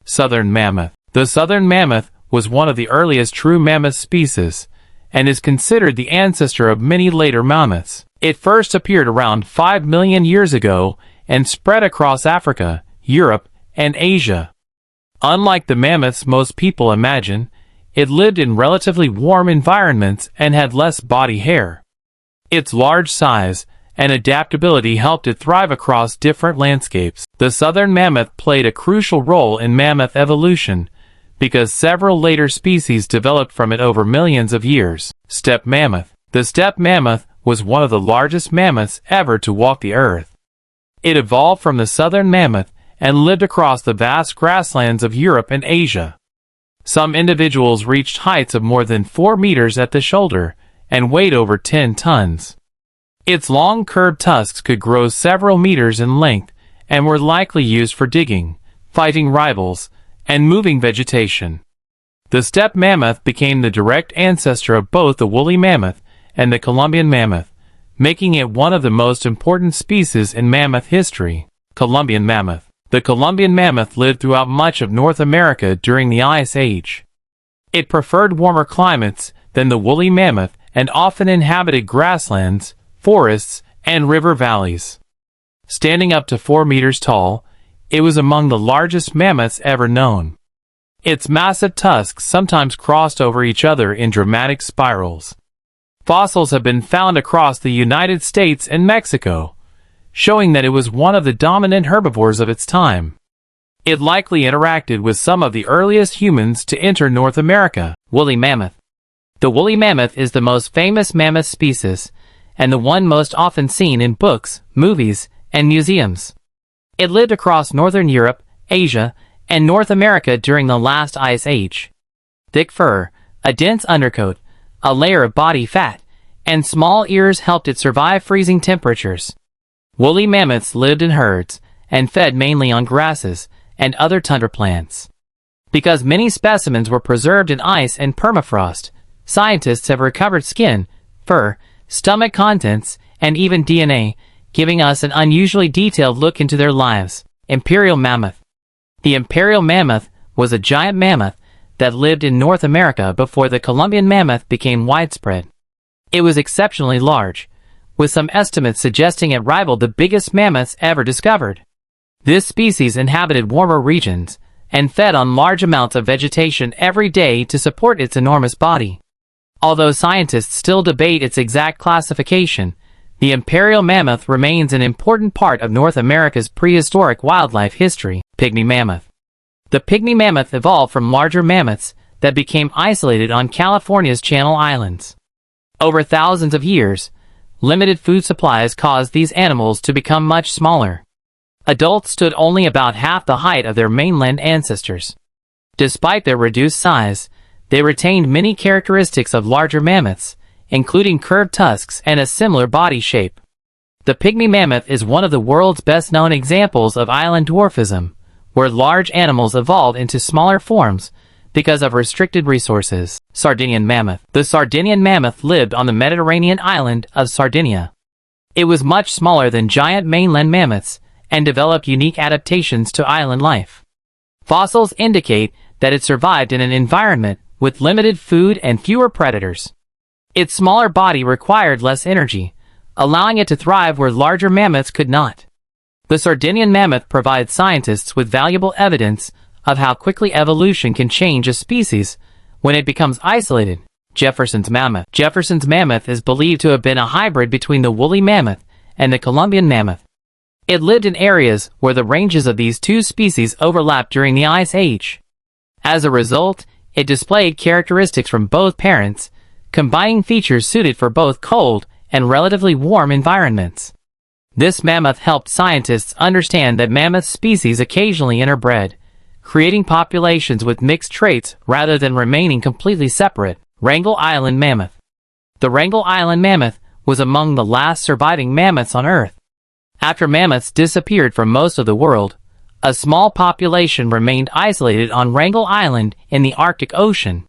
Southern mammoth. The southern mammoth was one of the earliest true mammoth species, and is considered the ancestor of many later mammoths. It first appeared around 5 million years ago and spread across Africa, Europe, and Asia. Unlike the mammoths most people imagine, it lived in relatively warm environments and had less body hair. Its large size and adaptability helped it thrive across different landscapes. The southern mammoth played a crucial role in mammoth evolution because several later species developed from it over millions of years. Steppe mammoth. The steppe mammoth was one of the largest mammoths ever to walk the earth. It evolved from the southern mammoth and lived across the vast grasslands of Europe and Asia. Some individuals reached heights of more than 4 meters at the shoulder and weighed over 10 tons. Its long curved tusks could grow several meters in length and were likely used for digging, fighting rivals, and moving vegetation. The steppe mammoth became the direct ancestor of both the woolly mammoth and the Columbian mammoth, making it one of the most important species in mammoth history. Columbian mammoth. The Columbian mammoth lived throughout much of North America during the Ice Age. It preferred warmer climates than the woolly mammoth and often inhabited grasslands, forests, and river valleys. Standing up to 4 meters tall, it was among the largest mammoths ever known. Its massive tusks sometimes crossed over each other in dramatic spirals. Fossils have been found across the United States and Mexico, showing that it was one of the dominant herbivores of its time. It likely interacted with some of the earliest humans to enter North America. Woolly mammoth. The woolly mammoth is the most famous mammoth species, and the one most often seen in books, movies, and museums. It lived across northern Europe, Asia, and North America during the last Ice Age. Thick fur, a dense undercoat, a layer of body fat, and small ears helped it survive freezing temperatures. Woolly mammoths lived in herds and fed mainly on grasses and other tundra plants. Because many specimens were preserved in ice and permafrost, scientists have recovered skin, fur, stomach contents, and even DNA, giving us an unusually detailed look into their lives. Imperial mammoth. The imperial mammoth was a giant mammoth that lived in North America before the Columbian mammoth became widespread. It was exceptionally large, with some estimates suggesting it rivaled the biggest mammoths ever discovered. This species inhabited warmer regions and fed on large amounts of vegetation every day to support its enormous body. Although scientists still debate its exact classification, the imperial mammoth remains an important part of North America's prehistoric wildlife history. Pygmy mammoth. The pygmy mammoth evolved from larger mammoths that became isolated on California's Channel Islands. Over thousands of years, limited food supplies caused these animals to become much smaller. Adults stood only about half the height of their mainland ancestors. Despite their reduced size, they retained many characteristics of larger mammoths, including curved tusks and a similar body shape. The pygmy mammoth is one of the world's best-known examples of island dwarfism, where large animals evolved into smaller forms because of restricted resources. Sardinian mammoth. The Sardinian mammoth lived on the Mediterranean island of Sardinia. It was much smaller than giant mainland mammoths and developed unique adaptations to island life. Fossils indicate that it survived in an environment with limited food and fewer predators. Its smaller body required less energy, allowing it to thrive where larger mammoths could not. The Sardinian mammoth provides scientists with valuable evidence of how quickly evolution can change a species when it becomes isolated. Jefferson's mammoth. Jefferson's mammoth is believed to have been a hybrid between the woolly mammoth and the Columbian mammoth. It lived in areas where the ranges of these two species overlapped during the Ice Age. As a result, it displayed characteristics from both parents, combining features suited for both cold and relatively warm environments. This mammoth helped scientists understand that mammoth species occasionally interbred, creating populations with mixed traits rather than remaining completely separate. Wrangel Island mammoth. The Wrangel Island mammoth was among the last surviving mammoths on Earth. After mammoths disappeared from most of the world, a small population remained isolated on Wrangel Island in the Arctic Ocean.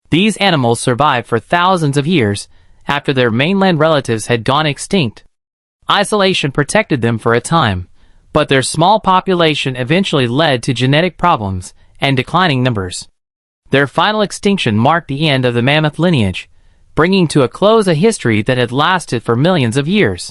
These animals survived for thousands of years after their mainland relatives had gone extinct. Isolation protected them for a time, but their small population eventually led to genetic problems and declining numbers. Their final extinction marked the end of the mammoth lineage, bringing to a close a history that had lasted for millions of years.